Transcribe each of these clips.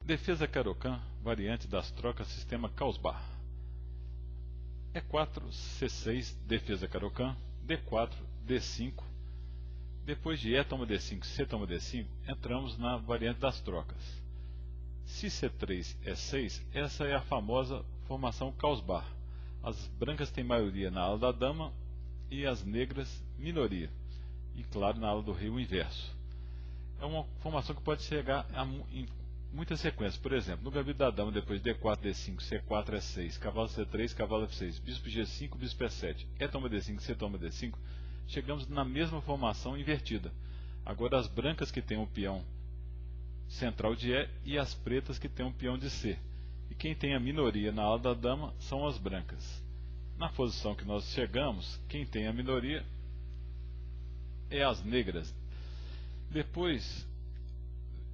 Defesa Caro-Kann, variante das trocas sistema Causbar. E4, C6, defesa Caro-Kann, D4, D5. Depois de E toma D5, C toma D5, entramos na variante das trocas. Se C3 é 6, essa é a famosa formação Causbar. As brancas têm maioria na ala da dama e as negras minoria. E claro, na ala do rei o inverso. É uma formação que pode chegar em muitas sequências. Por exemplo, no gambito da dama, depois de D4, D5, C4, E6, cavalo C3, cavalo F6, bispo G5, bispo E7, E toma D5, C toma D5, chegamos na mesma formação invertida. Agora as brancas que têm o peão central de E e as pretas que têm o peão de C. E quem tem a minoria na ala da dama são as brancas. Na posição que nós chegamos, quem tem a minoria é as negras. Depois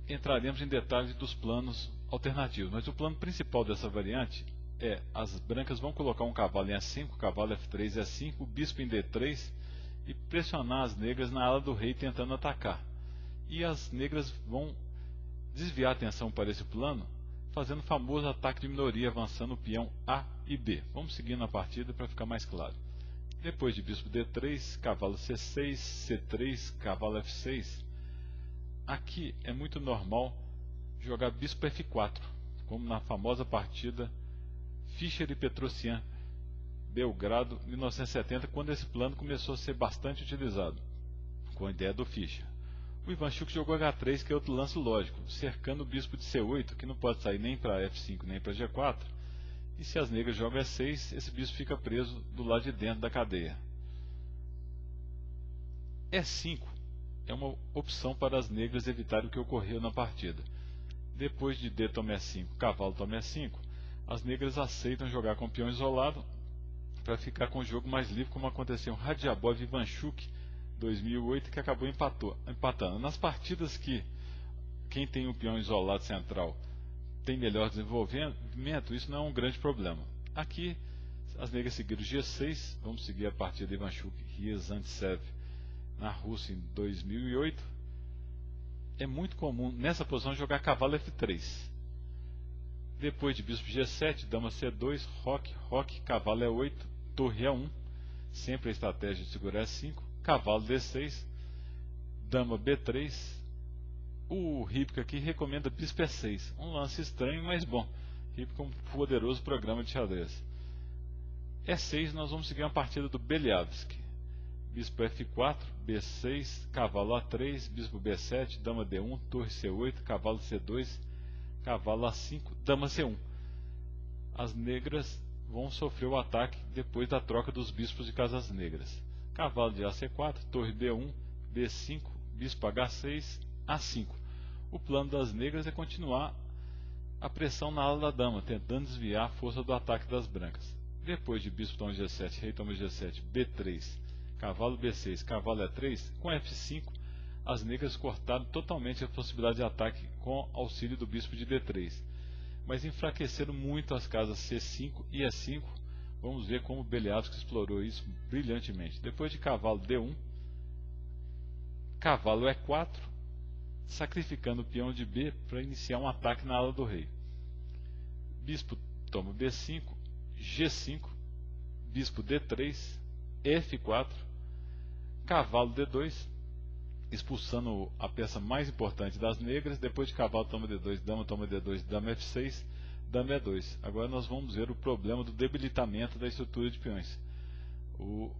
entraremos em detalhes dos planos alternativos, mas o plano principal dessa variante é: as brancas vão colocar um cavalo em E5, cavalo F3, E5, bispo em D3 e pressionar as negras na ala do rei tentando atacar. E as negras vão desviar a atenção para esse plano, fazendo o famoso ataque de minoria, avançando o peão A e B. Vamos seguir na partida para ficar mais claro. Depois de bispo D3, cavalo C6, C3, cavalo F6. Aqui é muito normal jogar bispo F4, como na famosa partida Fischer e Petrosian, Belgrado, 1970, quando esse plano começou a ser bastante utilizado, com a ideia do Fischer. O Ivanchuk jogou H3, que é outro lance lógico, cercando o bispo de C8, que não pode sair nem para F5 nem para G4, e se as negras jogam E6, esse bispo fica preso do lado de dentro da cadeia. E5 é uma opção para as negras evitarem o que ocorreu na partida. Depois de D toma E5, cavalo toma E5, as negras aceitam jogar com o peão isolado para ficar com o jogo mais livre, como aconteceu em Radjabov e Ivanchuk 2008, que acabou empatando. Nas partidas que quem tem o peão isolado central tem melhor desenvolvimento, isso não é um grande problema. Aqui as negras seguiram G6, vamos seguir a partida de Ivanchuk e Riazantsev na Rússia em 2008. É muito comum nessa posição jogar cavalo F3. Depois de bispo G7, dama C2, roque, cavalo E8, torre E1, sempre a estratégia de segurar E5, cavalo D6, dama B3. O Ripka aqui recomenda bispo E6, um lance estranho, mas bom. Ripka é um poderoso programa de xadrez. E6 nós vamos seguir uma partida do Beliavsky. Bispo F4, B6, cavalo A3, bispo B7, dama D1, torre C8, cavalo C2, cavalo A5, dama C1. As negras vão sofrer o ataque depois da troca dos bispos de casas negras. Cavalo de AC4, torre B1, B5, bispo H6, A5. O plano das negras é continuar a pressão na ala da dama, tentando desviar a força do ataque das brancas. Depois de bispo toma G7, rei toma G7, B3, cavalo B6, cavalo E3, com F5, as negras cortaram totalmente a possibilidade de ataque com auxílio do bispo de D3, mas enfraqueceram muito as casas C5 e E5. Vamos ver como Beliavsky explorou isso brilhantemente. Depois de cavalo D1, cavalo E4, sacrificando o peão de B para iniciar um ataque na ala do rei. Bispo toma B5, G5, bispo D3, F4, cavalo D2, expulsando a peça mais importante das negras. Depois de cavalo toma D2, dama dama F6, dama E2. Agora nós vamos ver o problema do debilitamento da estrutura de peões. O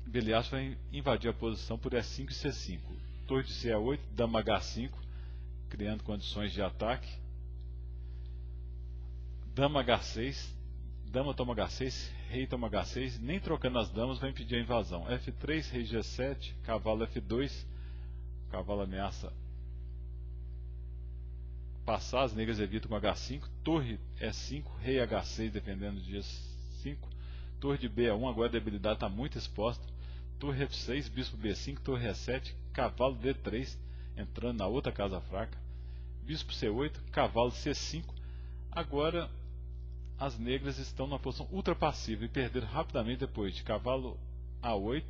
Beliavsky vai invadir a posição por E5 e C5. Torre de C8, dama H5, criando condições de ataque. Dama H6, dama toma H6, rei toma H6, nem trocando as damas vai impedir a invasão. F3, rei G7, cavalo F2, cavalo ameaça passar, as negras evitam com H5, torre E5, rei H6 defendendo de G5, torre de B1, agora a debilidade está muito exposta, torre F6, bispo B5, torre E7, cavalo D3, entrando na outra casa fraca, bispo C8, cavalo C5. Agora as negras estão na posição ultra passiva e perderam rapidamente depois de cavalo A8,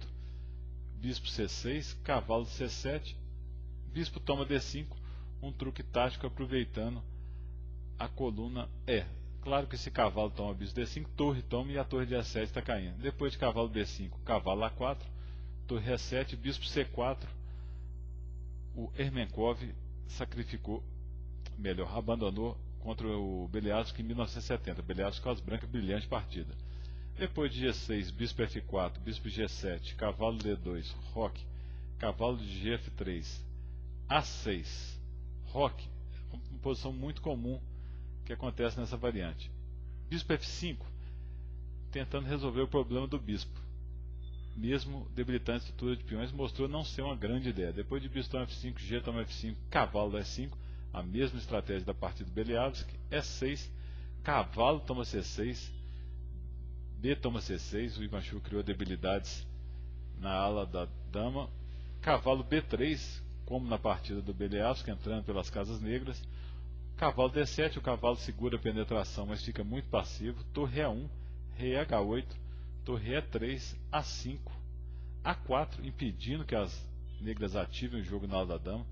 bispo C6, cavalo C7, bispo toma D5, um truque tático aproveitando a coluna E. Claro que esse cavalo toma bispo D5, torre toma e a torre de E7 está caindo. Depois de cavalo B5, cavalo A4, torre E7, bispo C4. O Ermenkov abandonou contra o Beliavsky em 1970. Beliavsky com as brancas, brilhante partida. Depois de G6, bispo F4, bispo G7, cavalo D2, roque, cavalo de GF3, A6, roque, uma posição muito comum que acontece nessa variante. Bispo F5, tentando resolver o problema do bispo. Mesmo debilitando a estrutura de peões, mostrou não ser uma grande ideia. Depois de bispo toma F5, G toma F5, cavalo E5, a mesma estratégia da partida do Beliavsky, E6, cavalo toma C6, B toma C6, o Ivanchuk criou debilidades na ala da dama, cavalo B3, como na partida do Beliavsky, entrando pelas casas negras, cavalo D7, o cavalo segura a penetração, mas fica muito passivo, torre E1, rei H8, torre E3, A5, A4, impedindo que as negras ativem o jogo na ala da dama,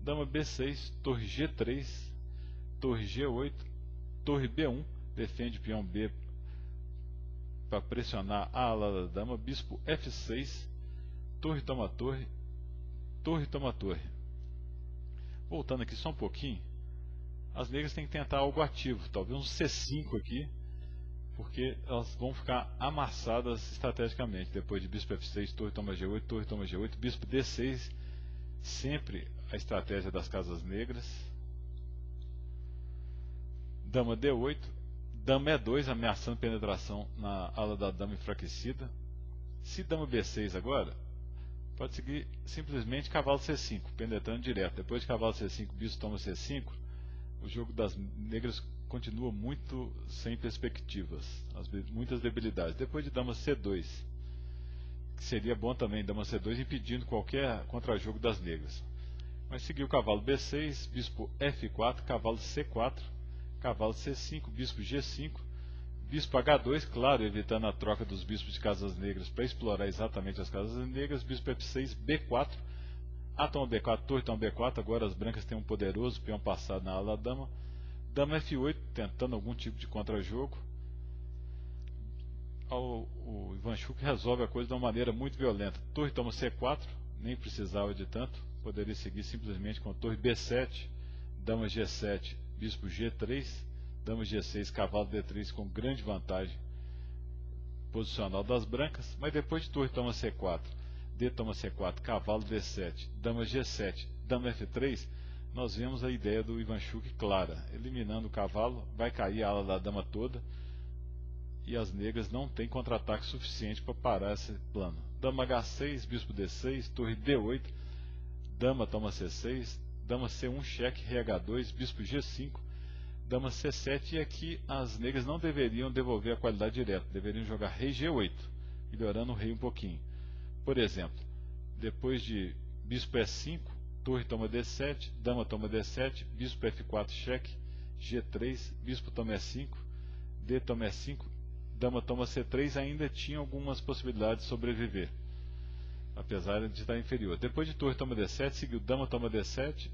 dama B6, torre G3, torre G8, torre B1, defende peão B para pressionar a ala da dama, bispo F6, torre toma torre, torre toma torre. Voltando aqui só um pouquinho, as negras têm que tentar algo ativo, talvez um C5 aqui, porque elas vão ficar amassadas estrategicamente. Depois de bispo F6, torre toma G8, torre toma G8, bispo D6, sempre a estratégia das casas negras. Dama D8, dama E2, ameaçando penetração na ala da dama enfraquecida. Se dama B6 agora, pode seguir simplesmente cavalo C5, penetrando direto. Depois de cavalo C5, bispo toma C5, o jogo das negras continua muito sem perspectivas, muitas debilidades. Depois de dama C2, que seria bom também dama C2, impedindo qualquer contra-jogo das negras. Mas seguiu cavalo B6, bispo F4, cavalo C4, cavalo C5, bispo G5, bispo H2, claro, evitando a troca dos bispos de casas negras para explorar exatamente as casas negras, bispo F6, B4, A toma B4, torre toma B4, agora as brancas têm um poderoso peão passado na ala da dama, dama F8, tentando algum tipo de contra-jogo. O Ivanchuk resolve a coisa de uma maneira muito violenta. Torre toma C4, nem precisava de tanto, poderia seguir simplesmente com torre B7, dama G7, bispo G3, dama G6, cavalo D3 com grande vantagem posicional das brancas, mas depois de torre toma C4, D toma C4, cavalo D7, dama G7, dama F3, nós vemos a ideia do Ivanchuk clara. Eliminando o cavalo, vai cair a ala da dama toda e as negras não têm contra-ataque suficiente para parar esse plano. Dama H6, bispo D6, torre D8, dama toma C6, dama C1, cheque, rei H2, bispo G5, dama C7, e aqui as negras não deveriam devolver a qualidade direta, deveriam jogar rei G8, melhorando o rei um pouquinho. Por exemplo, depois de bispo E5, torre toma D7, dama toma D7, bispo F4, cheque, G3, bispo toma E5, D toma E5, dama toma C3, ainda tinha algumas possibilidades de sobreviver, apesar de estar inferior. Depois de torre toma D7, seguiu dama toma D7,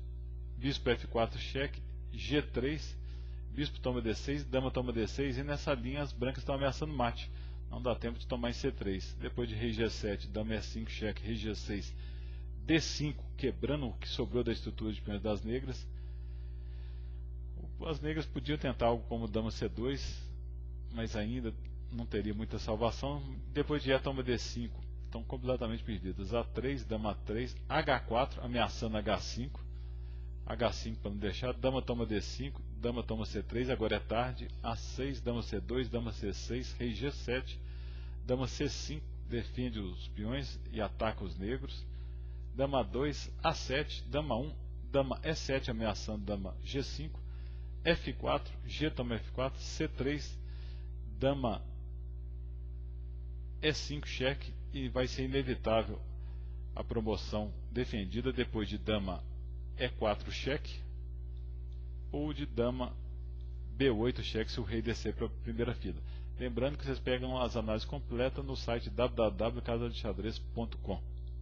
bispo F4, cheque, G3, bispo toma D6, dama toma D6, e nessa linha as brancas estão ameaçando mate. Não dá tempo de tomar em C3. Depois de rei G7, dama E5, cheque, rei G6, D5, quebrando o que sobrou da estrutura de peões das negras. As negras podiam tentar algo como dama C2, mas ainda não teria muita salvação. Depois de E toma D5, estão completamente perdidas. A3, dama A3, H4, ameaçando H5, H5 para não deixar, dama toma D5, dama toma C3, agora é tarde, A6, dama C2, dama C6, rei G7, dama C5, defende os peões e ataca os negros, dama 2, A7, dama 1, dama E7 ameaçando dama G5, F4, G toma F4, C3, dama E5, cheque, e vai ser inevitável a promoção defendida depois de dama E4, cheque, ou de dama B8, cheque, se o rei descer para a primeira fila. Lembrando que vocês pegam as análises completas no site www.casadexadrez.com.